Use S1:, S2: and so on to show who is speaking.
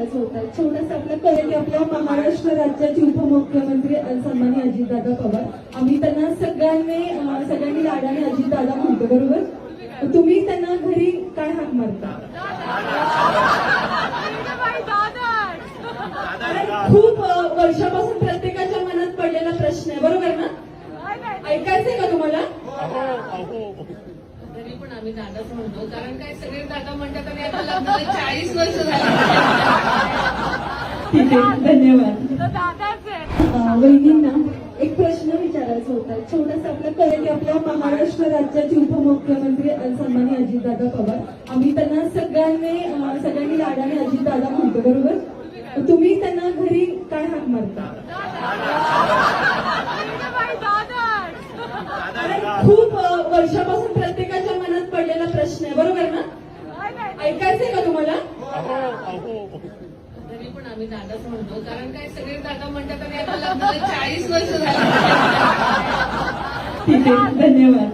S1: विचारायचं होतं. छोटंसं आपलं कळलं की आपल्या महाराष्ट्र राज्याचे उपमुख्यमंत्री सन्माननीय अजितदादा पवार, आम्ही त्यांना सगळ्यांनी लाडाने अजितदादा म्हणतो, बरोबर? तुम्ही त्यांना घरी काय हाक मारता? खूप वर्षापासून प्रत्येकाच्या मनात पडलेला प्रश्न आहे, बरोबर ना? ऐकायचंय का तुम्हाला?
S2: तरी पण आम्ही दादाच म्हणतो, कारण काय सगळे दादा म्हणतात आणि आता लग्नाला 40 वर्ष झाली.
S1: ठीक आहे, धन्यवाद. वहिनींना एक प्रश्न विचारायचा होता. छोटंसं आपलं कळलं की आपल्या महाराष्ट्र राज्याचे उपमुख्यमंत्री सन्माननीय अजितदादा पवार, आम्ही त्यांना सगळ्यांनी लाडाने अजितदादा म्हणतो, बरोबर? तुम्ही त्यांना घरी काय हाक मारता? खूप वर्षापासून प्रत्येकाच्या मनात पडलेला प्रश्न आहे, बरोबर ना? ऐकायचंय का तुम्हाला?
S2: तरी पण आम्ही दादाच म्हणतो, कारण काय सगळे दादा म्हणतात आणि आता लग्नाला 40 वर्ष झाली.
S1: ठीक आहे, धन्यवाद.